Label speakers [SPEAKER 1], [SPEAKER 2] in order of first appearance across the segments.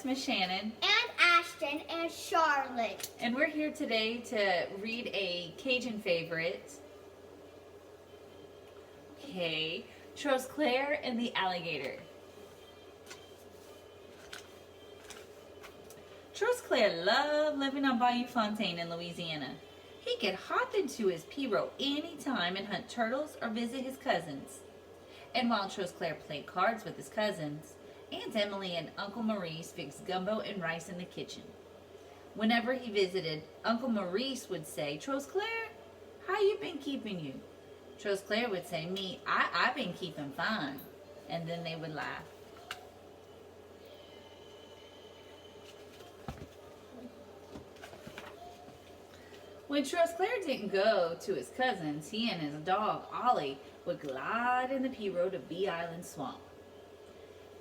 [SPEAKER 1] it's Miss Shannon.
[SPEAKER 2] And Ashtyn and Charlotte.
[SPEAKER 1] And we're here today to read a Cajun favorite. Okay, Trosclair and the Alligator. Trosclair loved living on Bayou Fontaine in Louisiana. He could hop into his pirogue anytime and hunt turtles or visit his cousins. And while Trosclair played cards with his cousins, Aunt Emily and Uncle Maurice fixed gumbo and rice in the kitchen. Whenever he visited, Uncle Maurice would say, "Trosclair, how you been keeping you?" Trosclair would say, I've been keeping fine." And then they would laugh. When Trosclair didn't go to his cousins, he and his dog, Ollie, would glide in the pirogue to Bee Island Swamp,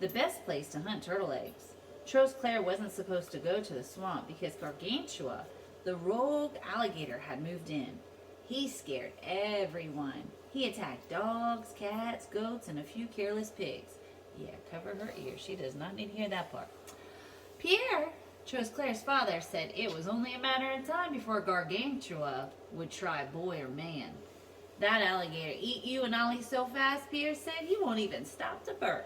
[SPEAKER 1] the best place to hunt turtle eggs. Trosclair wasn't supposed to go to the swamp because Gargantua, the rogue alligator, had moved in. He scared everyone. He attacked dogs, cats, goats, and a few careless pigs. Yeah, cover her ears. She does not need to hear that part. Pierre, Trosclair's father, said it was only a matter of time before Gargantua would try boy or man. "That alligator eat you and Ollie so fast," Pierre said, "he won't even stop to burp."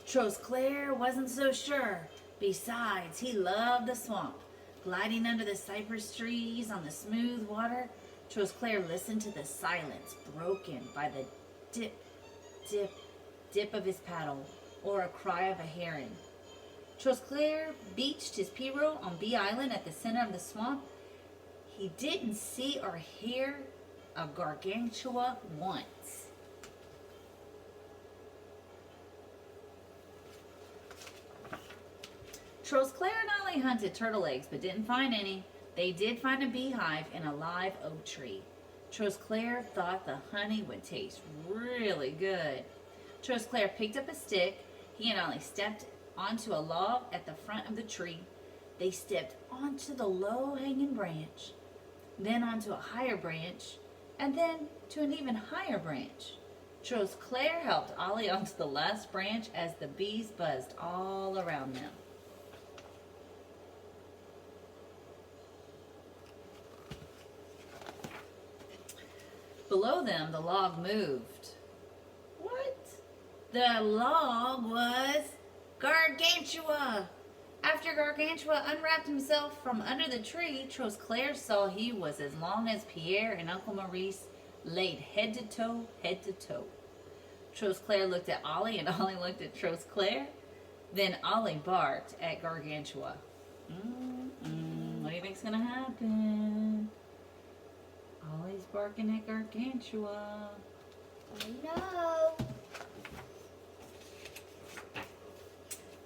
[SPEAKER 1] Trosclair wasn't so sure. Besides, he loved the swamp. Gliding under the cypress trees on the smooth water, Trosclair listened to the silence broken by the dip, dip, dip of his paddle, or a cry of a heron. Trosclair beached his pirogue on Bee Island at the center of the swamp. He didn't see or hear a Gargantua once. Trosclair and Ollie hunted turtle eggs but didn't find any. They did find a beehive in a live oak tree. Trosclair thought the honey would taste really good. Trosclair picked up a stick. He and Ollie stepped onto a log at the front of the tree. They stepped onto the low-hanging branch, then onto a higher branch, and then to an even higher branch. Trosclair helped Ollie onto the last branch as the bees buzzed all around them. Below them, the log moved. What? The log was Gargantua. After Gargantua unwrapped himself from under the tree, Trosclair saw he was as long as Pierre and Uncle Maurice laid head to toe, head to toe. Trosclair looked at Ollie and Ollie looked at Trosclair. Then Ollie barked at Gargantua. What do you think's gonna happen? Ollie's barking at Gargantua.
[SPEAKER 2] Oh no.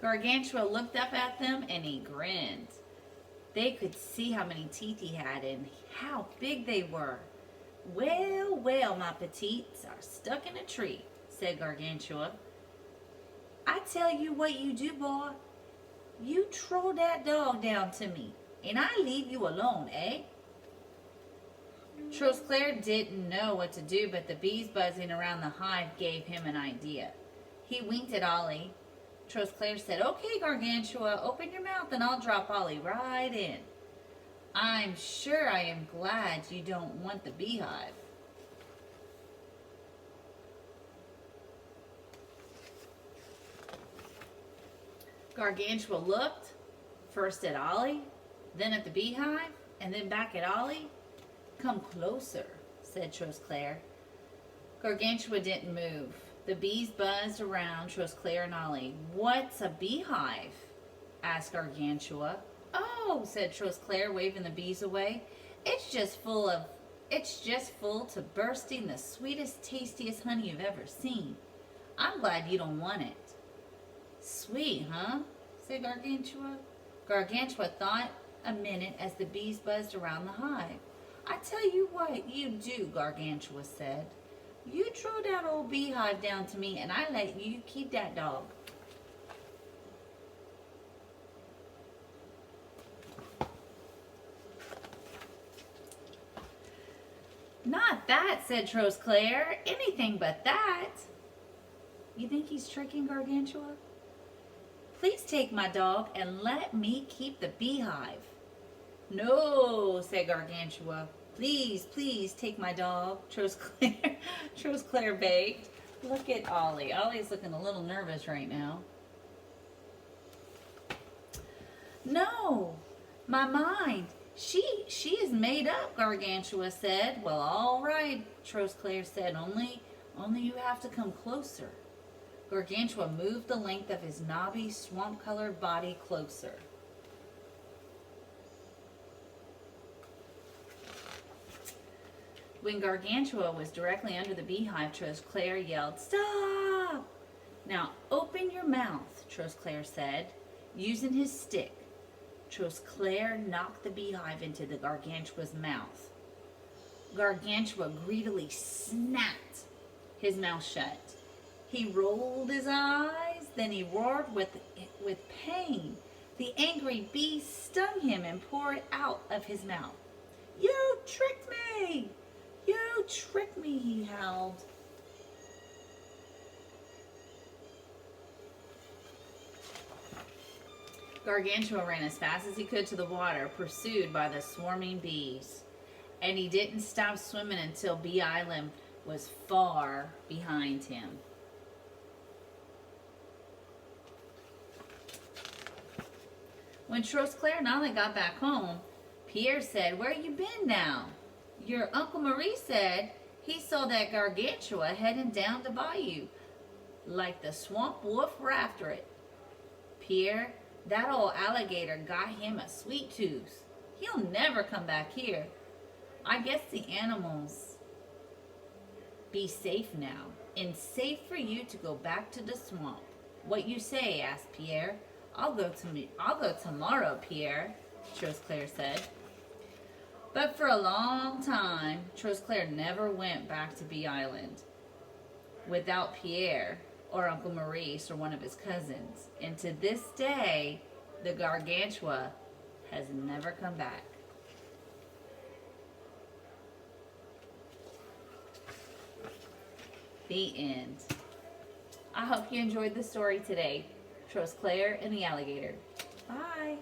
[SPEAKER 1] Gargantua looked up at them and he grinned. They could see how many teeth he had and how big they were. "Well, well, my petites are stuck in a tree," said Gargantua. "I tell you what you do, boy. You throw that dog down to me and I leave you alone, eh?" Trosclair didn't know what to do, but the bees buzzing around the hive gave him an idea. He winked at Ollie. Trosclair said, "Okay, Gargantua, open your mouth and I'll drop Ollie right in. I'm sure I am glad you don't want the beehive." Gargantua looked first at Ollie, then at the beehive, and then back at Ollie. "Come closer," said Trosclair. Gargantua didn't move. The bees buzzed around Trosclair and Ollie. "What's a beehive?" asked Gargantua. "Oh," said Trosclair, waving the bees away. It's just full to bursting the sweetest, tastiest honey you've ever seen. I'm glad you don't want it." "Sweet, huh?" said Gargantua. Gargantua thought a minute as the bees buzzed around the hive. "I tell you what you do," Gargantua said. "You throw that old beehive down to me and I let you keep that dog." "Not that," said Trosclair. "Anything but that." You think he's tricking Gargantua? Please take my dog and let me keep the beehive. No, said Gargantua. Please, please take my dog, Trosclair. Trosclair begged. Look at Ollie. Ollie's looking a little nervous right now. No, my mind. She is made up, Gargantua said. Well, all right, Trosclair said. Only you have to come closer. Gargantua moved the length of his knobby, swamp-colored body closer. When Gargantua was directly under the beehive, Trosclair yelled, "Stop! Now open your mouth," Trosclair said, using his stick. Trosclair knocked the beehive into the Gargantua's mouth. Gargantua greedily snapped his mouth shut. He rolled his eyes, then he roared with pain. The angry bee stung him and poured out of his mouth. "You tricked me! You tricked me," he howled. Gargantua ran as fast as he could to the water, pursued by the swarming bees. And he didn't stop swimming until Bee Island was far behind him. When Trosclair and Ollie got back home, Pierre said, "Where you been now?" "Your Uncle Marie said he saw that Gargantua heading down the bayou, like the swamp wolf were after it. Pierre, that old alligator got him a sweet tooth. He'll never come back here. I guess the animals be safe now, and safe for you to go back to the swamp. What you say?" asked Pierre. I'll go tomorrow, Pierre," Trosclair said. But for a long time, Trosclair never went back to Bee Island without Pierre or Uncle Maurice or one of his cousins. And to this day, the Gargantua has never come back. The end. I hope you enjoyed the story today. Trosclair and the Alligator. Bye.